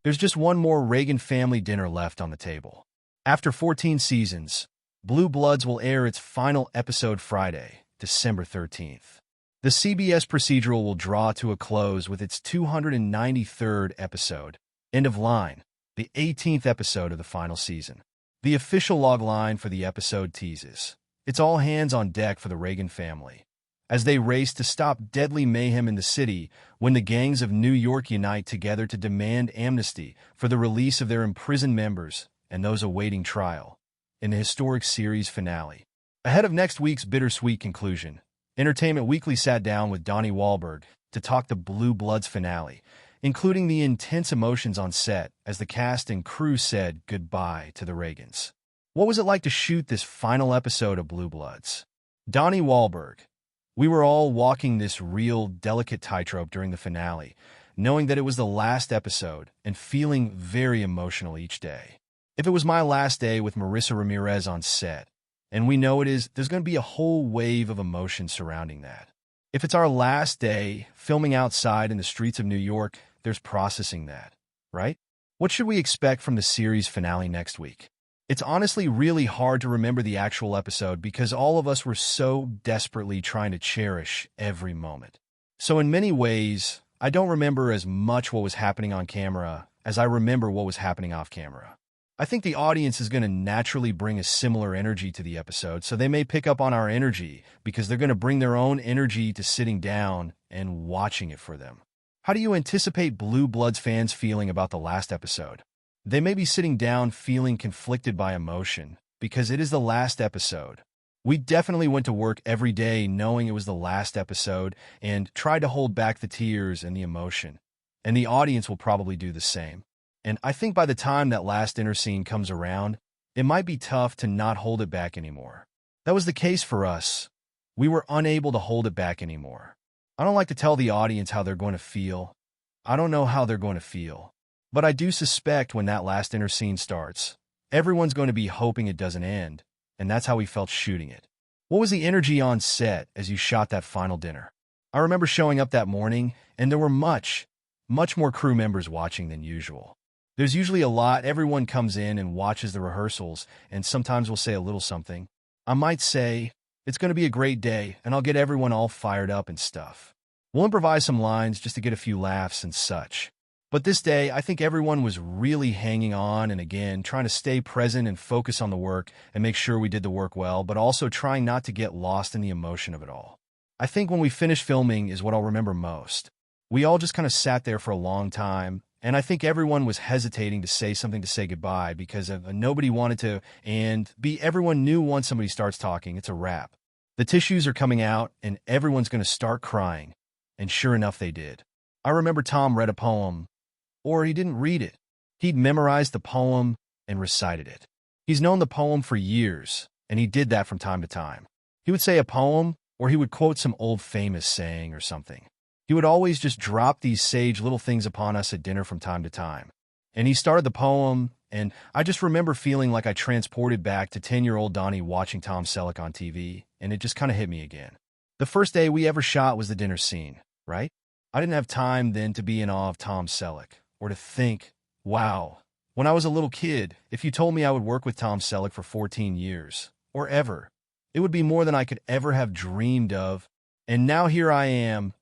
There's just one more Reagan family dinner left on the table. After 14 seasons, Blue Bloods will air its final episode Friday, December 13th. The CBS procedural will draw to a close with its 293rd episode, End of Line, the 18th episode of the final season. The official logline for the episode teases, "It's all hands on deck for the Reagan family," as they race to stop deadly mayhem in the city when the gangs of New York unite together to demand amnesty for the release of their imprisoned members and those awaiting trial in the historic series finale. Ahead of next week's bittersweet conclusion, Entertainment Weekly sat down with Donnie Wahlberg to talk the Blue Bloods finale, including the intense emotions on set as the cast and crew said goodbye to the Reagans. What was it like to shoot this final episode of Blue Bloods? Donnie Wahlberg: "We were all walking this real delicate tightrope during the finale, knowing that it was the last episode and feeling very emotional each day. If it was my last day with Marissa Ramirez on set, and we know it is, there's going to be a whole wave of emotion surrounding that. If it's our last day filming outside in the streets of New York, there's processing that, right? What should we expect from the series finale next week?" It's honestly really hard to remember the actual episode because all of us were so desperately trying to cherish every moment. So in many ways, I don't remember as much what was happening on camera as I remember what was happening off camera. I think the audience is going to naturally bring a similar energy to the episode, so they may pick up on our energy because they're going to bring their own energy to sitting down and watching it for them. How do you anticipate Blue Bloods fans feeling about the last episode? They may be sitting down feeling conflicted by emotion because it is the last episode. We definitely went to work every day knowing it was the last episode and tried to hold back the tears and the emotion. And the audience will probably do the same. And I think by the time that last dinner scene comes around, it might be tough to not hold it back anymore. That was the case for us. We were unable to hold it back anymore. I don't like to tell the audience how they're going to feel. I don't know how they're going to feel. But I do suspect when that last dinner scene starts, everyone's going to be hoping it doesn't end, and that's how we felt shooting it. What was the energy on set as you shot that final dinner? I remember showing up that morning, and there were much more crew members watching than usual. There's usually a lot. Everyone comes in and watches the rehearsals, and sometimes we'll say a little something. I might say, "It's going to be a great day," and I'll get everyone all fired up and stuff. We'll improvise some lines just to get a few laughs and such. But this day, I think everyone was really hanging on and again, trying to stay present and focus on the work and make sure we did the work well, but also trying not to get lost in the emotion of it all. I think when we finished filming is what I'll remember most. We all just kind of sat there for a long time, and I think everyone was hesitating to say something to say goodbye because nobody wanted to, and everyone knew once somebody starts talking, it's a wrap. The tissues are coming out, and everyone's going to start crying, and sure enough, they did. I remember Tom read a poem. Or he didn't read it. He'd memorized the poem and recited it. He's known the poem for years, and he did that from time to time. He would say a poem, or he would quote some old famous saying or something. He would always just drop these sage little things upon us at dinner from time to time. And he started the poem, and I just remember feeling like I transported back to 10-year-old Donnie watching Tom Selleck on TV, and it just kind of hit me again. The first day we ever shot was the dinner scene, right? I didn't have time then to be in awe of Tom Selleck. Or to think, wow, when I was a little kid, if you told me I would work with Tom Selleck for 14 years, or ever, it would be more than I could ever have dreamed of. And now here I am,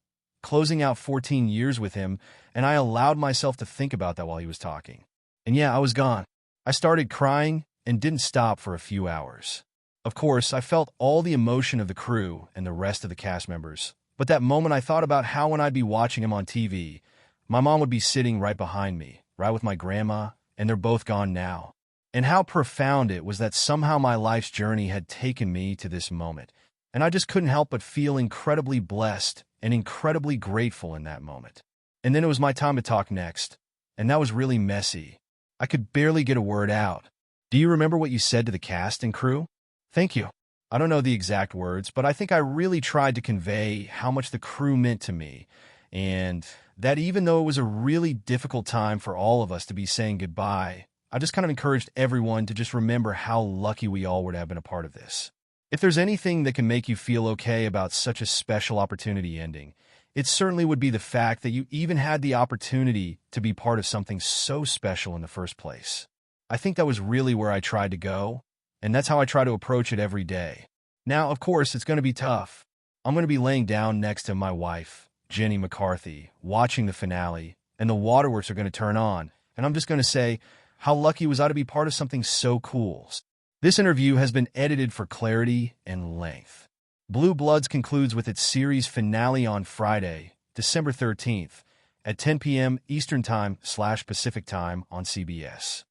closing out 14 years with him, and I allowed myself to think about that while he was talking. And yeah, I was gone. I started crying and didn't stop for a few hours. Of course, I felt all the emotion of the crew and the rest of the cast members. But that moment I thought about how when I'd be watching him on TV, my mom would be sitting right behind me, right with my grandma, and they're both gone now. And how profound it was that somehow my life's journey had taken me to this moment. And I just couldn't help but feel incredibly blessed and incredibly grateful in that moment. And then it was my time to talk next, and that was really messy. I could barely get a word out. Do you remember what you said to the cast and crew? Thank you. I don't know the exact words, but I think I really tried to convey how much the crew meant to me, and that even though it was a really difficult time for all of us to be saying goodbye, I just kind of encouraged everyone to just remember how lucky we all were to have been a part of this. If there's anything that can make you feel okay about such a special opportunity ending, It certainly would be the fact that you even had the opportunity to be part of something so special in the first place. I think that was really where I tried to go, and that's how I try to approach it every day. Now, of course, it's going to be tough. I'm going to be laying down next to my wife, Jenny McCarthy, watching the finale, and the waterworks are going to turn on, and I'm just going to say, how lucky was I to be part of something so cool? This interview has been edited for clarity and length. Blue Bloods concludes with its series finale on Friday, December 13th, at 10 p.m. Eastern Time / Pacific Time on CBS.